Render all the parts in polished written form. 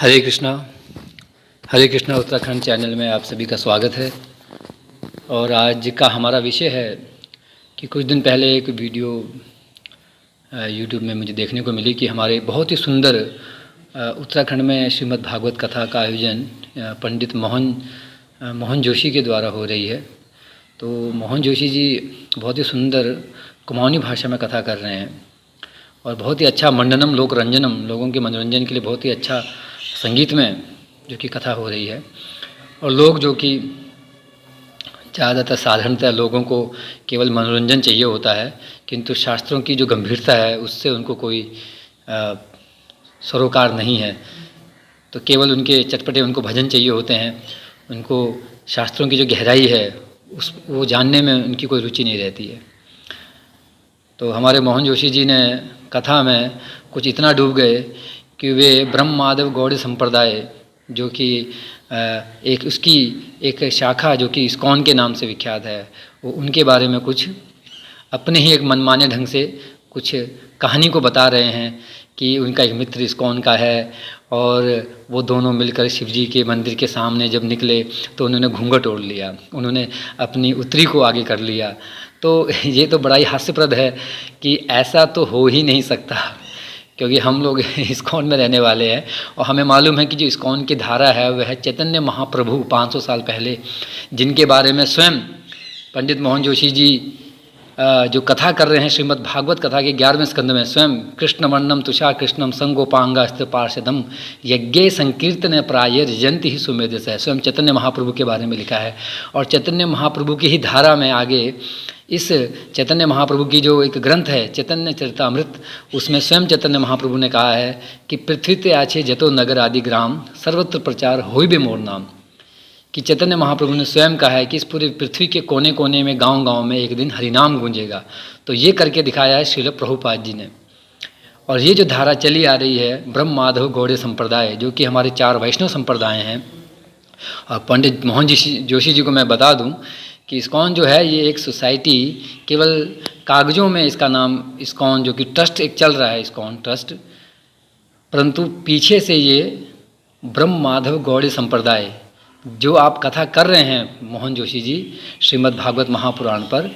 हरे Krishna Uttarakhand channel में आप सभी का स्वागत है। और आज का हमारा विषय है कि कुछ दिन पहले एक वीडियो यूट्यूब में मुझे देखने को मिली कि हमारे बहुत ही सुंदर उत्तराखंड में श्रीमद् भागवत कथा का आयोजन पंडित मोहन जोशी के द्वारा हो रही है। तो मोहन जोशी जी बहुत ही सुंदर कुमाऊनी भाषा में कथा कर रहे हैं और बहुत ही अच्छा मंडनम लोक रंजनम, लोगों के मनोरंजन के लिए बहुत ही अच्छा संगीत में जो कि कथा हो रही है। और लोग जो कि ज़्यादातर साधारणतः लोगों को केवल मनोरंजन चाहिए होता है, किंतु शास्त्रों की जो गंभीरता है उससे उनको कोई सरोकार नहीं है। तो केवल उनके चटपटे उनको भजन चाहिए होते हैं, उनको शास्त्रों की जो गहराई है वो जानने में उनकी कोई रुचि नहीं रहती है। तो हमारे मोहन जोशी जी ने कथा में कुछ इतना डूब गए कि वे ब्रह्म माधव गौड़ संप्रदाय जो कि एक उसकी एक शाखा जो कि इस्कॉन के नाम से विख्यात है, वो उनके बारे में कुछ अपने ही एक मनमाने ढंग से कुछ कहानी को बता रहे हैं कि उनका एक मित्र इस्कॉन का है और वो दोनों मिलकर शिव जी के मंदिर के सामने जब निकले तो उन्होंने घूंघट ओढ़ लिया, उन्होंने अपनी उत्तरी को आगे कर लिया। तो ये तो बड़ा ही हास्यप्रद है कि ऐसा तो हो ही नहीं सकता, क्योंकि हम लोग इस्कॉन में रहने वाले हैं और हमें मालूम है कि जो इस्कॉन की धारा है वह चैतन्य महाप्रभु 500 साल पहले, जिनके बारे में स्वयं पंडित मोहन जोशी जी जो कथा कर रहे हैं श्रीमद् भागवत कथा के 11वें स्कंद में, स्वयं कृष्ण वर्णम तुषार कृष्णम संगोपांगा स्त्र पार्षदम यज्ञ संकीर्तन प्रायर जयंती ही सुमेधस है, स्वयं चैतन्य महाप्रभु के बारे में लिखा है। और चैतन्य महाप्रभु की ही धारा में आगे इस चैतन्य महाप्रभु की जो एक ग्रंथ है चैतन्य चरितामृत, उसमें स्वयं चैतन्य महाप्रभु ने कहा है कि पृथ्वी ते आछे जतो नगर आदि ग्राम सर्वत्र प्रचार होई बे मोर नाम, कि चैतन्य महाप्रभु ने स्वयं कहा है कि इस पूरी पृथ्वी के कोने कोने में गांव-गांव में एक दिन हरिनाम गूंजेगा। तो ये करके दिखाया है श्रील प्रभुपाद जी ने। और ये जो धारा चली आ रही है ब्रह्म माधव गौड़े संप्रदाय, जो कि हमारे 4 वैष्णव संप्रदाय हैं। और पंडित मोहन जोशी जी को मैं बता दूं कि इस्कॉन जो है ये एक सोसाइटी, केवल कागज़ों में इसका नाम इस्कॉन जो कि ट्रस्ट एक चल रहा है, इस्कॉन ट्रस्ट, परंतु पीछे से ये ब्रह्म माधव गौड़ी संप्रदाय जो आप कथा कर रहे हैं मोहन जोशी जी श्रीमद् भागवत महापुराण पर,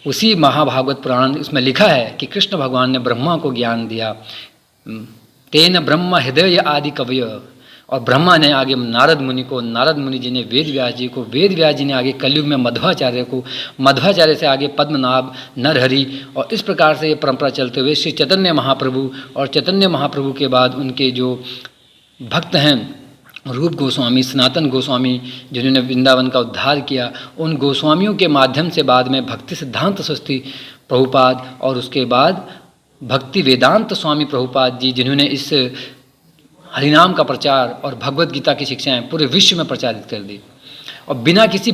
उसी महाभागवत पुराण उसमें लिखा है कि कृष्ण भगवान ने ब्रह्मा को ज्ञान दिया, तेन ब्रह्म हृदय आदि कवय, और ब्रह्मा ने आगे नारद मुनि को, नारद मुनि जी ने वेद व्यास जी को, वेद व्यास जी ने आगे कलयुग में मध्वाचार्य को, मध्वाचार्य से आगे पद्मनाभ, नरहरि, और इस प्रकार से ये परंपरा चलते हुए श्री चैतन्य महाप्रभु, और चैतन्य महाप्रभु के बाद उनके जो भक्त हैं रूप गोस्वामी, सनातन गोस्वामी, जिन्होंने वृंदावन का उद्धार किया, उन गोस्वामियों के माध्यम से बाद में भक्ति सिद्धांत सरस्वती प्रभुपाद, और उसके बाद भक्ति वेदांत स्वामी प्रभुपाद जी, जिन्होंने इस हरिनाम का प्रचार और भगवत गीता की शिक्षाएं पूरे विश्व में प्रचारित कर दी। और बिना किसी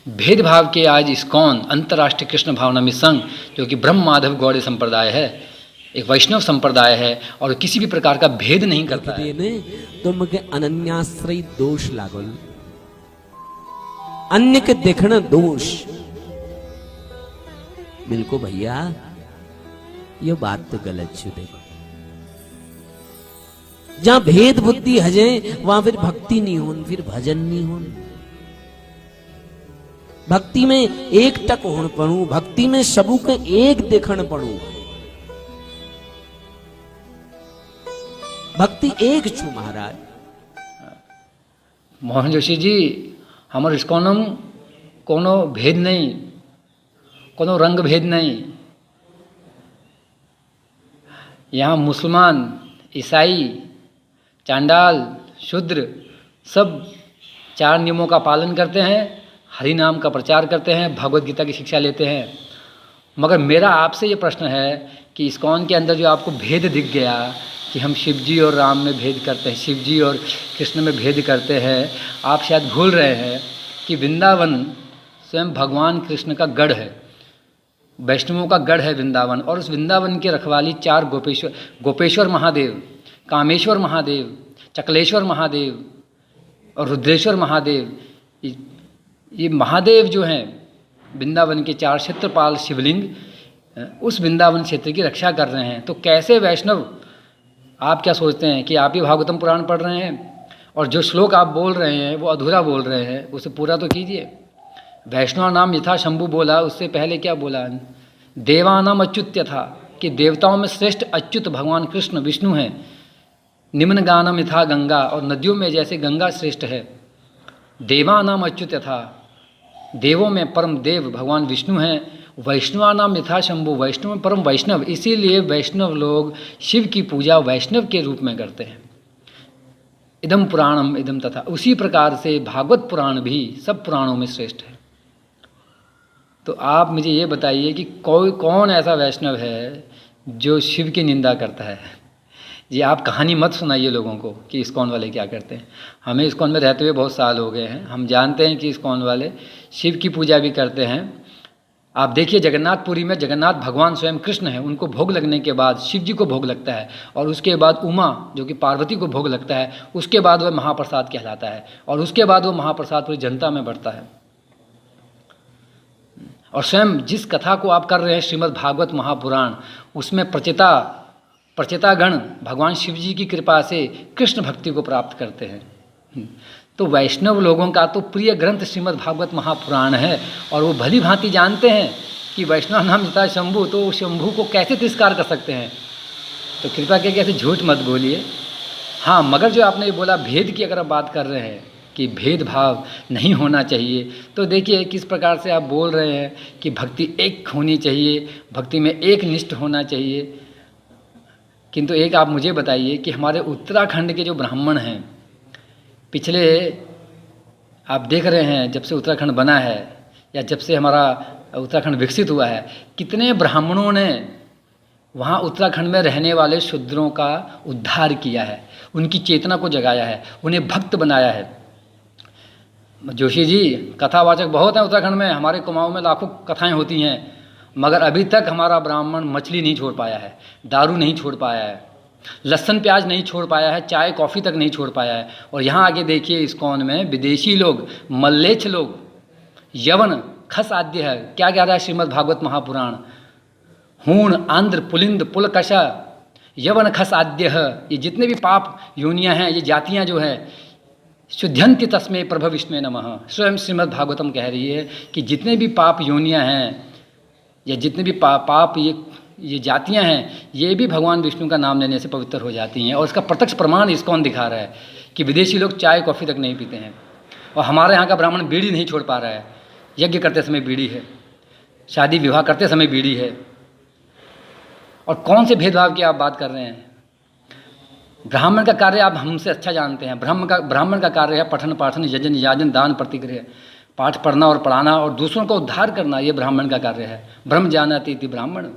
भेदभाव के आज इस्कॉन अंतर्राष्ट्रीय कृष्ण भावनामृत संघ, जो कि ब्रह्म माधव गौड़े संप्रदाय है, एक वैष्णव संप्रदाय है और किसी भी प्रकार का भेद नहीं करता है। तुमके अनन्याश्रय दोष लागल, अन्य के देखना दोष। बिल्कुल भैया, ये बात तो गलत छू। देखो जहां भेद बुद्धि हजे वहां फिर भक्ति नहीं होन, फिर भजन नहीं होन। भक्ति में एक टक होन पड़ू, भक्ति में सबू के एक देखण पड़ू, भक्ति एक छू महाराज। मोहन जोशी जी, हमारे इस्कॉनम कोनो भेद नहीं, कोनो रंग भेद नहीं। यहाँ मुसलमान, ईसाई, चांडाल, शूद्र सब 4 नियमों का पालन करते हैं, हरि नाम का प्रचार करते हैं, भगवत गीता की शिक्षा लेते हैं। मगर मेरा आपसे ये प्रश्न है कि इस्कॉन के अंदर जो आपको भेद दिख गया कि हम शिव जी और राम में भेद करते हैं, शिव जी और कृष्ण में भेद करते हैं, आप शायद भूल रहे हैं कि वृंदावन स्वयं भगवान कृष्ण का गढ़ है, वैष्णवों का गढ़ है वृंदावन। और उस वृंदावन के रखवाली 4 गोपेश्वर महादेव, कामेश्वर महादेव, चकलेश्वर महादेव और रुद्रेश्वर महादेव, ये महादेव जो हैं वृंदावन के 4 क्षेत्रपाल शिवलिंग उस वृंदावन क्षेत्र की रक्षा कर रहे हैं। तो कैसे वैष्णव आप क्या सोचते हैं कि आप ही भागवतम पुराण पढ़ रहे हैं? और जो श्लोक आप बोल रहे हैं वो अधूरा बोल रहे हैं, उसे पूरा तो कीजिए। वैष्णव नाम यथा शंभु बोला, उससे पहले क्या बोला? देवानाम अच्युत्य था, कि देवताओं में श्रेष्ठ अच्युत भगवान कृष्ण विष्णु हैं। निम्न गानम यथा गंगा, और नदियों में जैसे गंगा श्रेष्ठ है। देवानाम अच्युत्य था, देवों में परम देव भगवान विष्णु हैं। वैष्णवानाम यथा शंभु, वैष्णव में परम वैष्णव, इसीलिए वैष्णव लोग शिव की पूजा वैष्णव के रूप में करते हैं। इदम पुराणम इदम तथा, उसी प्रकार से भागवत पुराण भी सब पुराणों में श्रेष्ठ है। तो आप मुझे ये बताइए कि कौन ऐसा वैष्णव है जो शिव की निंदा करता है? जी आप कहानी मत सुनाइए लोगों को कि इस्कॉन वाले क्या करते हैं। हमें इस्कॉन में रहते हुए बहुत साल हो गए हैं, हम जानते हैं कि इस्कॉन वाले शिव की पूजा भी करते हैं। आप देखिए जगन्नाथपुरी में जगन्नाथ भगवान स्वयं कृष्ण है, उनको भोग लगने के बाद शिव जी को भोग लगता है, और उसके बाद उमा जो कि पार्वती को भोग लगता है, उसके बाद वह महाप्रसाद कहलाता है, और उसके बाद वो महाप्रसाद पूरी जनता में बढ़ता है। और स्वयं जिस कथा को आप कर रहे हैं श्रीमद् भागवत महापुराण, उसमें प्रचेतागण भगवान शिव जी की कृपा से कृष्ण भक्ति को प्राप्त करते हैं। तो वैष्णव लोगों का तो प्रिय ग्रंथ श्रीमद् भागवत महापुराण है, और वो भली भांति जानते हैं कि वैष्णव नाम यथा शंभु, तो शंभु को कैसे तिरस्कार कर सकते हैं? तो कृपा करके ऐसे झूठ मत बोलिए। हाँ, मगर जो आपने बोला भेद की अगर आप बात कर रहे हैं कि भेदभाव नहीं होना चाहिए, तो देखिए किस प्रकार से आप बोल रहे हैं कि भक्ति एक होनी चाहिए, भक्ति में एक निष्ठ होना चाहिए। किंतु एक आप मुझे बताइए कि हमारे उत्तराखंड के जो ब्राह्मण हैं, पिछले आप देख रहे हैं जब से उत्तराखंड बना है या जब से हमारा उत्तराखंड विकसित हुआ है, कितने ब्राह्मणों ने वहाँ उत्तराखंड में रहने वाले शूद्रों का उद्धार किया है, उनकी चेतना को जगाया है, उन्हें भक्त बनाया है। जोशी जी कथावाचक बहुत हैं उत्तराखंड में, हमारे कुमाऊं में लाखों कथाएं होती हैं, मगर अभी तक हमारा ब्राह्मण मछली नहीं छोड़ पाया है, दारू नहीं छोड़ पाया है, लहसुन प्याज नहीं छोड़ पाया है, चाय कॉफ़ी तक नहीं छोड़ पाया है। और यहाँ आगे देखिए इस्कॉन में विदेशी लोग, मल्लेच्छ लोग, यवन खस आद्य है, क्या कह रहा है श्रीमद् भागवत महापुराण? हूण आंध्र पुलिंद पुलकशा यवन खस आद्य है, ये जितने भी पाप योनियाँ हैं, ये जातियाँ जो हैं, शुद्ध्यंति तस्मै प्रभव विष्णु नमः। स्वयं श्रीमद् भागवतम कह रही है कि जितने भी पाप योनियाँ हैं या जितने भी पाप ये जातियाँ हैं, ये भी भगवान विष्णु का नाम लेने से पवित्र हो जाती हैं। और इसका प्रत्यक्ष प्रमाण इस्कॉन दिखा रहा है कि विदेशी लोग चाय कॉफ़ी तक नहीं पीते हैं, और हमारे यहाँ का ब्राह्मण बीड़ी नहीं छोड़ पा रहा है। यज्ञ करते समय बीड़ी है, शादी विवाह करते समय बीड़ी है, और कौन से भेदभाव की आप बात कर रहे हैं? ब्राह्मण का कार्य आप हमसे अच्छा जानते हैं। ब्राह्मण का कार्य है पठन पाठन यजन याजन दान प्रतिग्रह, पाठ पढ़ना और पढ़ाना और दूसरों को उद्धार करना, ये ब्राह्मण का कार्य है। ब्रह्म जानति इति ब्राह्मण।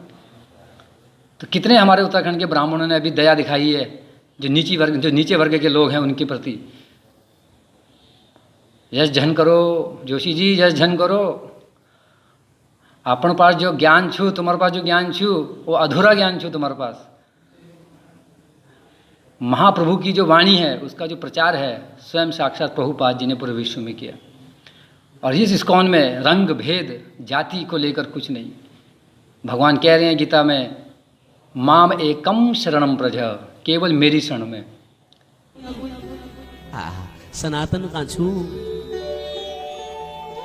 तो कितने हमारे उत्तराखंड के ब्राह्मणों ने अभी दया दिखाई है जो नीचे वर्ग के लोग हैं उनके प्रति। यश झन करो जोशी जी, यश झन करो। अपन पास जो ज्ञान छू, तुम्हारे पास जो ज्ञान छू वो अधूरा ज्ञान छू तुम्हारे पास। महाप्रभु की जो वाणी है उसका जो प्रचार है स्वयं साक्षात प्रभुपाद जी ने पूरे विश्व में किया। और इस इस्कॉन में रंग भेद जाति को लेकर कुछ नहीं। भगवान कह रहे हैं गीता में, माम एकम शरणम प्रज, केवल मेरी शरण में। सनातन का छू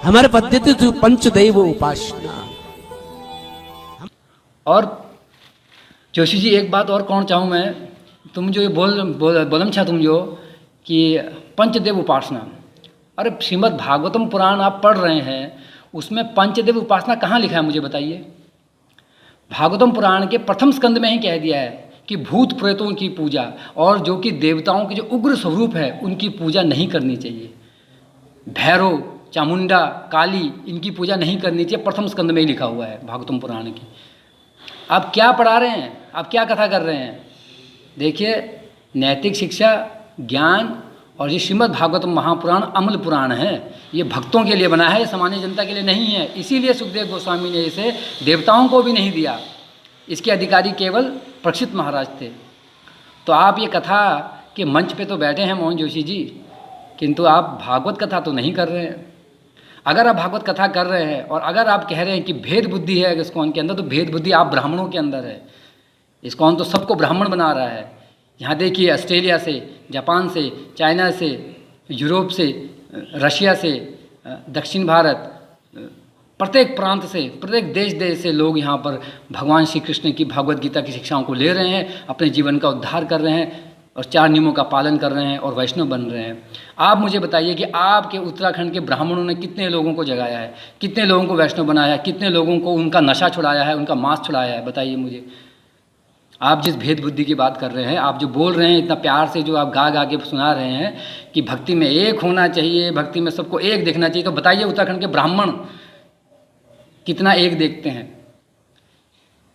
हमारे पद्धति जो पंचदैव उपासना। और जोशी जी एक बात और कहना चाहूँ मैं, तुम जो ये बोलम छा तुम जो कि पंचदेव उपासना, अरे श्रीमद् भागवतम पुराण आप पढ़ रहे हैं, उसमें पंचदेव उपासना कहाँ लिखा है मुझे बताइए? भागवतम पुराण के प्रथम स्कंद में ही कह दिया है कि भूत प्रेतों की पूजा और जो कि देवताओं के जो उग्र स्वरूप है उनकी पूजा नहीं करनी चाहिए। भैरव, चामुंडा, काली, इनकी पूजा नहीं करनी चाहिए, प्रथम स्कंद में ही लिखा हुआ है भागवतम पुराण की। आप क्या पढ़ा रहे हैं, आप क्या कथा कर रहे हैं? देखिए, नैतिक शिक्षा, ज्ञान और ये श्रीमद् भागवतम महापुराण अमल पुराण है, ये भक्तों के लिए बना है, ये सामान्य जनता के लिए नहीं है। इसीलिए सुखदेव गोस्वामी ने इसे देवताओं को भी नहीं दिया, इसके अधिकारी केवल परीक्षित महाराज थे। तो आप ये कथा के मंच पे तो बैठे हैं मोहन जोशी जी, किंतु आप भागवत कथा तो नहीं कर रहे हैं। अगर आप भागवत कथा कर रहे हैं और अगर आप कह रहे हैं कि भेद बुद्धि है इस्कॉन के अंदर, तो भेद बुद्धि आप ब्राह्मणों के अंदर है। इस्कॉन तो सबको ब्राह्मण बना रहा है, यहाँ देखिए, ऑस्ट्रेलिया से, जापान से, चाइना से, यूरोप से, रशिया से, दक्षिण भारत, प्रत्येक प्रांत से, प्रत्येक देश से लोग यहाँ पर भगवान श्री कृष्ण की भगवद गीता की शिक्षाओं को ले रहे हैं, अपने जीवन का उद्धार कर रहे हैं और 4 नियमों का पालन कर रहे हैं और वैष्णव बन रहे हैं। आप मुझे बताइए कि आपके उत्तराखंड के ब्राह्मणों ने कितने लोगों को जगाया है, कितने लोगों को वैष्णव बनाया है, कितने लोगों को उनका नशा छुड़ाया है, उनका मांस छुड़ाया है, बताइए मुझे। आप जिस भेद बुद्धि की बात कर रहे हैं, आप जो बोल रहे हैं इतना प्यार से, जो आप गा गा के सुना रहे हैं कि भक्ति में एक होना चाहिए, भक्ति में सबको एक देखना चाहिए, तो बताइए उत्तराखंड के ब्राह्मण कितना एक देखते हैं,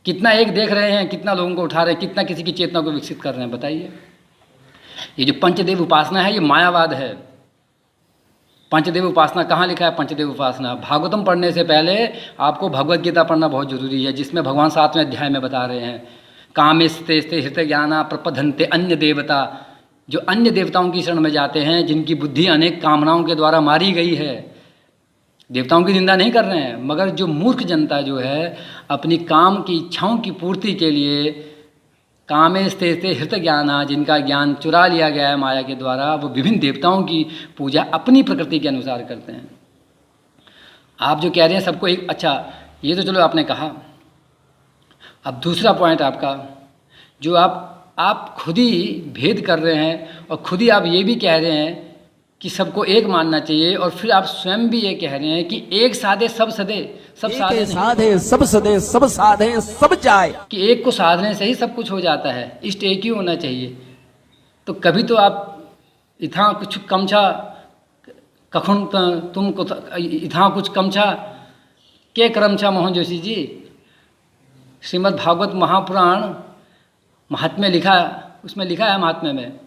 कितना एक देख रहे हैं, कितना लोगों को उठा रहे हैं, कितना किसी की चेतना को विकसित कर रहे हैं, बताइए। ये जो पंचदेव उपासना है, ये मायावाद है। पंचदेव उपासना कहाँ लिखा है? पंचदेव उपासना भागवतम पढ़ने से पहले आपको भगवद गीता पढ़ना बहुत जरूरी है, जिसमें भगवान 7वें अध्याय में बता रहे हैं, कामेस्ते स्ते हृत ज्ञाना प्रपधन्ते अन्य देवता। जो अन्य देवताओं की शरण में जाते हैं, जिनकी बुद्धि अनेक कामनाओं के द्वारा मारी गई है, देवताओं की निंदा नहीं कर रहे हैं, मगर जो मूर्ख जनता जो है अपनी काम की इच्छाओं की पूर्ति के लिए कामे स्ते हृत ज्ञाना, जिनका ज्ञान चुरा लिया गया है माया के द्वारा, वो विभिन्न देवताओं की पूजा अपनी प्रकृति के अनुसार करते हैं। आप जो कह रहे हैं सबको एक, अच्छा ये तो चलो आपने कहा। अब दूसरा पॉइंट आपका, जो आप खुद ही भेद कर रहे हैं और खुद ही आप ये भी कह रहे हैं कि सबको एक मानना चाहिए, और फिर आप स्वयं भी ये कह रहे हैं कि एक साधे सब सदे, सब साधे सब सदे, सब साधे सब जाए, कि एक को साधने से ही सब कुछ हो जाता है, इष्ट एक ही होना चाहिए। तो कभी तो आप इथा कुछ कमछा कखुन तुम इथा कुछ कमछा के क्रमछा मोहन जोशी जी। श्रीमद् भागवत महापुराण महात्म्य लिखा, उसमें लिखा है महात्म्य में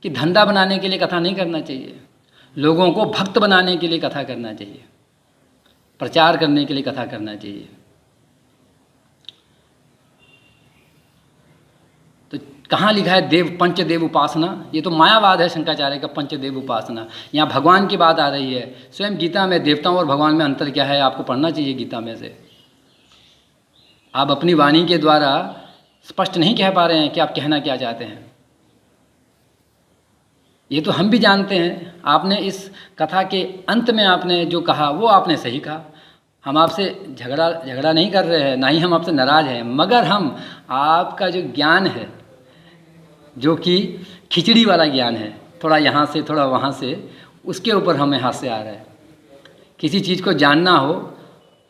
कि धंधा बनाने के लिए कथा नहीं करना चाहिए, लोगों को भक्त बनाने के लिए कथा करना चाहिए, प्रचार करने के लिए कथा करना चाहिए। तो कहाँ लिखा है देव पंचदेव उपासना? ये तो मायावाद है शंकराचार्य का, पंचदेव उपासना। यहाँ भगवान की बात आ रही है। स्वयं गीता में देवताओं और भगवान में अंतर क्या है आपको पढ़ना चाहिए गीता में से। आप अपनी वाणी के द्वारा स्पष्ट नहीं कह पा रहे हैं कि आप कहना क्या चाहते हैं। ये तो हम भी जानते हैं। आपने इस कथा के अंत में आपने जो कहा वो आपने सही कहा। हम आपसे झगड़ा नहीं कर रहे हैं, ना ही हम आपसे नाराज़ हैं, मगर हम आपका जो ज्ञान है, जो कि खिचड़ी वाला ज्ञान है, थोड़ा यहाँ से थोड़ा वहाँ से, उसके ऊपर हमें हास्य आ रहा है। किसी चीज़ को जानना हो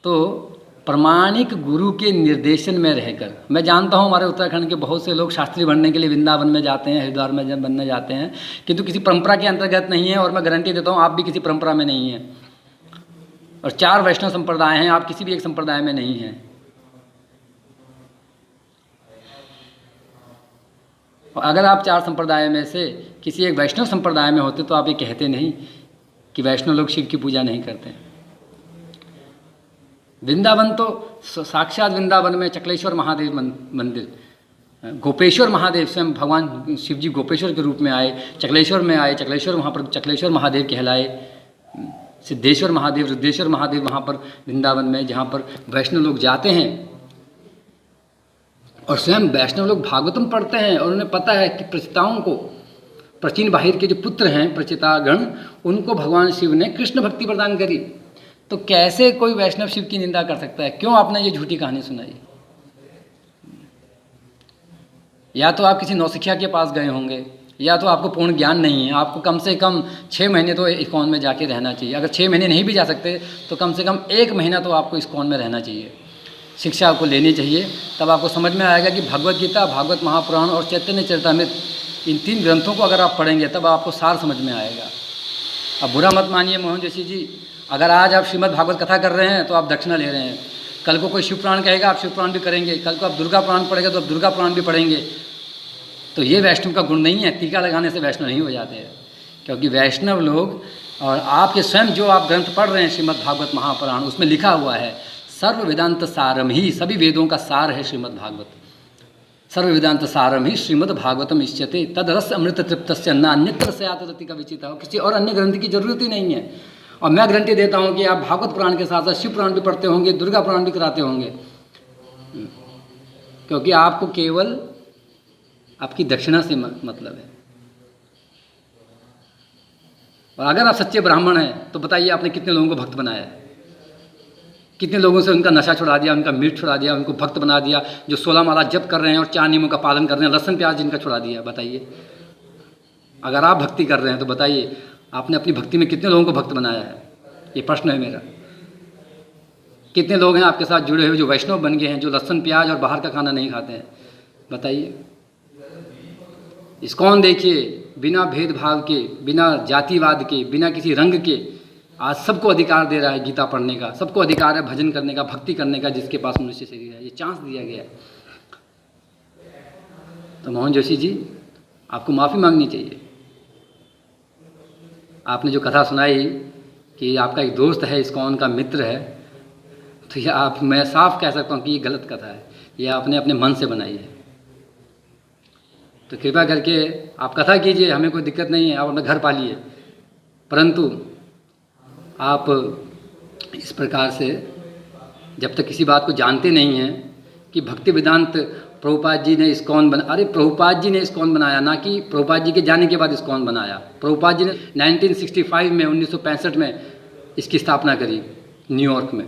तो प्रमाणिक गुरु के निर्देशन में रहकर, मैं जानता हूँ हमारे उत्तराखंड के बहुत से लोग शास्त्री बनने के लिए वृंदावन में जाते हैं, हरिद्वार में बनने जाते हैं, किंतु किसी परंपरा के अंतर्गत नहीं है। और मैं गारंटी देता हूँ आप भी किसी परंपरा में नहीं हैं। और 4 वैष्णव संप्रदाय हैं, आप किसी भी एक संप्रदाय में नहीं हैं। और अगर आप 4 संप्रदाय में से किसी एक वैष्णव संप्रदाय में होते तो आप ये कहते नहीं कि वैष्णव लोग शिव की पूजा नहीं करते। वृंदावन तो साक्षात वृंदावन में चकलेश्वर महादेव मंदिर, गोपेश्वर महादेव, स्वयं भगवान शिव जी गोपेश्वर के रूप में आए, चकलेश्वर में आए, चकलेश्वर वहाँ पर चकलेश्वर महादेव कहलाए, सिद्धेश्वर महादेव, रुद्रेश्वर महादेव वहाँ पर वृंदावन में, जहाँ पर वैष्णव लोग जाते हैं। और स्वयं वैष्णव लोग भागवतम पढ़ते हैं और उन्हें पता है कि प्रचिताओं को, प्राचीन बाहिर के जो पुत्र हैं प्रचितागण, उनको भगवान शिव ने कृष्ण भक्ति प्रदान करी। तो कैसे कोई वैष्णव शिव की निंदा कर सकता है? क्यों आपने ये झूठी कहानी सुनाई? या तो आप किसी नौसिखिया के पास गए होंगे, या तो आपको पूर्ण ज्ञान नहीं है। आपको कम से कम 6 महीने तो इस्कॉन में जाके रहना चाहिए। अगर 6 महीने नहीं भी जा सकते तो कम से कम 1 महीना तो आपको इस्कॉन में रहना चाहिए, शिक्षा आपको लेनी चाहिए। तब आपको समझ में आएगा कि भगवद गीता, भागवत महापुराण और चैतन्य चरितामृत, इन 3 ग्रंथों को अगर आप पढ़ेंगे तब आपको सार समझ में आएगा। अब बुरा मत मानिए मोहन जोशी जी, अगर आज आप श्रीमद् भागवत कथा कर रहे हैं तो आप दक्षिणा ले रहे हैं। कल को कोई शिव पुराण कहेगा आप शिव पुराण भी करेंगे, कल को आप दुर्गा पुराण पढ़ेगा तो आप दुर्गा पुराण भी पढ़ेंगे। तो ये वैष्णव का गुण नहीं है। टीका लगाने से वैष्णव नहीं हो जाते हैं, क्योंकि वैष्णव लोग, और आपके स्वयं जो आप ग्रंथ पढ़ रहे हैं श्रीमद् भागवत महापुराण, उसमें लिखा हुआ है सर्व वेदांत सारम ही, सभी वेदों का सार है श्रीमद् भागवत। सर्व वेदांत सारम ही श्रीमद् भागवतम इष्यते तद रस अमृत तृप्तस्य न अन्यत्र स्यात् कविचित्। किसी और अन्य ग्रंथ की जरूरत ही नहीं है। और मैं गारंटी देता हूँ कि आप भागवत पुराण के साथ साथ शिव पुराण भी पढ़ते होंगे, दुर्गा पुराण भी कराते होंगे, क्योंकि आपको केवल आपकी दक्षिणा से मतलब है। और अगर आप सच्चे ब्राह्मण हैं तो बताइए आपने कितने लोगों को भक्त बनाया है, कितने लोगों से उनका नशा छुड़ा दिया, उनका मीट छुड़ा दिया, उनको भक्त बना दिया, जो 16 माला जप कर रहे हैं और 4 नियमों का पालन कर रहे हैं, लहसुन प्याज जिनका छुड़ा दिया। बताइए अगर आप भक्ति कर रहे हैं तो बताइए आपने अपनी भक्ति में कितने लोगों को भक्त बनाया है। ये प्रश्न है मेरा। कितने लोग हैं आपके साथ जुड़े हुए जो वैष्णव बन गए हैं, जो लहसुन प्याज और बाहर का खाना नहीं खाते हैं। बताइए। इस्कॉन देखिए, बिना भेदभाव के, बिना जातिवाद के, बिना किसी रंग के आज सबको अधिकार दे रहा है गीता पढ़ने का, सबको अधिकार है भजन करने का, भक्ति करने का, जिसके पास मनुष्य शरीर है। ये चांस दिया गया है। तो मोहन जोशी जी आपको माफ़ी मांगनी चाहिए। आपने जो कथा सुनाई कि आपका एक दोस्त है, इस्कॉन का मित्र है, तो ये मैं साफ कह सकता हूँ कि ये गलत कथा है। ये आपने अपने मन से बनाई है। तो कृपया करके आप कथा कीजिए, हमें कोई दिक्कत नहीं है, आप अपना घर पालिए, परंतु आप इस प्रकार से जब तक किसी बात को जानते नहीं हैं कि भक्ति वेदांत प्रभुपाद जी ने इस्कॉन बना, अरे प्रभुपाद जी ने इस्कॉन बनाया, ना कि प्रभुपाद जी के जाने के बाद इस्कॉन बनाया। प्रभुपाद जी ने 1965 में 1965 में इसकी स्थापना करी न्यूयॉर्क में।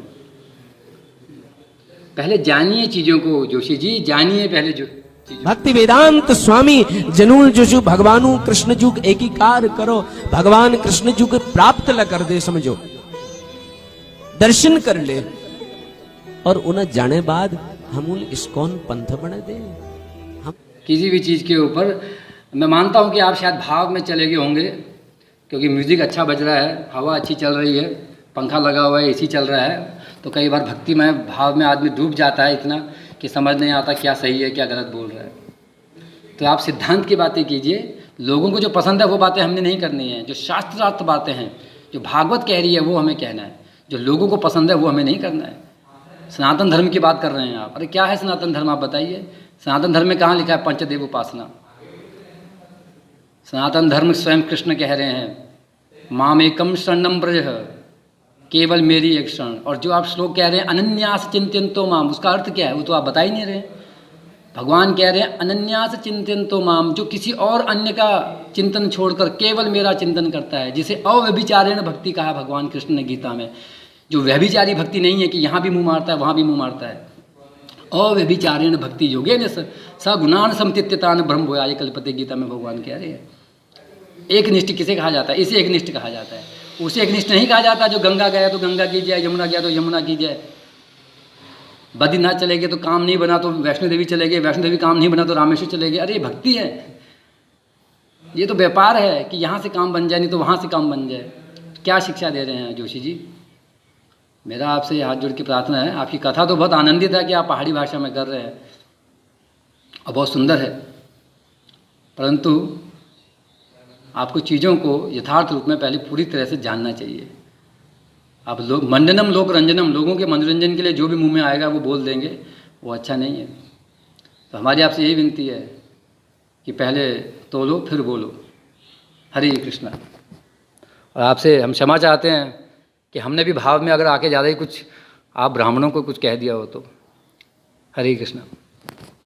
पहले जानिए चीज़ों को जोशी जी, जानिए पहले जो भक्ति वेदांत स्वामी जनुल जुजु भगवानु कृष्ण जुग एकीकार करो, भगवान कृष्ण जुग प्राप्त ल कर दे, समझो दर्शन कर ले और उन्हें जाने बाद हम इस्कॉन पंथ बना दे। हम किसी भी चीज़ के ऊपर मैं मानता हूँ कि आप शायद भाव में चले गए होंगे, क्योंकि म्यूज़िक अच्छा बज रहा है, हवा अच्छी चल रही है, पंखा लगा हुआ है, एसी चल रहा है, तो कई बार भक्ति में भाव में आदमी डूब जाता है इतना कि समझ नहीं आता क्या सही है क्या गलत बोल रहा है। तो आप सिद्धांत की बातें कीजिए, लोगों को जो पसंद है वो बातें हमने नहीं करनी है, जो शास्त्रार्थ बातें हैं, जो भागवत कह रही है वो हमें कहना है, जो लोगों को पसंद है वो हमें नहीं करना है। सनातन धर्म की बात कर रहे हैं आप, अरे क्या है सनातन धर्म आप बताइए। सनातन धर्म में कहाँ लिखा है पंचदेव उपासना? सनातन धर्म स्वयं कृष्ण कह रहे हैं मामेकम शरणम ब्रज, केवल मेरी एक शरण। और जो आप श्लोक कह रहे हैं अनन्यास चिंतयन्तो माम, उसका अर्थ क्या है वो तो आप बता ही नहीं रहे। भगवान कह रहे हैं अनन्यास चिंतयन्तो माम, जो किसी और अन्य का चिंतन छोड़कर केवल मेरा चिंतन करता है, जिसे अव्यभिचारेण भक्ति कहा भगवान कृष्ण ने गीता में। जो व्यभिचारी भक्ति नहीं है कि यहाँ भी मुँह मारता है वहाँ भी मुँह मारता है। अव्यभिचारेण भक्ति योगेन सगुणान समतित्यतान ब्रह्म भूयाय कल्पते, गीता में भगवान कह रहे हैं। एक निष्ठ किसे कहा जाता है? इसे एक निष्ठ कहा जाता है। उसे एक निष्ठ नहीं कहा जाता जो गंगा गया तो गंगा की जाए, यमुना गया तो यमुना की जाए, बद्रीनाथ चले गए तो काम नहीं बना तो वैष्णो देवी चले गए, वैष्णो देवी काम नहीं बना तो रामेश्वर चले गए। अरे भक्ति है, ये तो व्यापार है कि यहाँ से काम बन जाए नहीं तो वहाँ से काम बन जाए। क्या शिक्षा दे रहे हैं जोशी जी? मेरा आपसे हाथ जोड़ के प्रार्थना है, आपकी कथा तो बहुत आनंदित है कि आप पहाड़ी भाषा में कर रहे हैं और बहुत सुंदर है, परंतु आपको चीज़ों को यथार्थ रूप में पहले पूरी तरह से जानना चाहिए। आप लोग मंडनम लोक रंजनम, लोगों के मनोरंजन के लिए जो भी मुंह में आएगा वो बोल देंगे, वो अच्छा नहीं है। तो हमारी आपसे यही विनती है कि पहले तोलो फिर बोलो। हरे कृष्णा। और आपसे हम क्षमा चाहते हैं कि हमने भी भाव में अगर आके ज़्यादा ही कुछ आप ब्राह्मणों को कुछ कह दिया हो तो। हरे कृष्णा।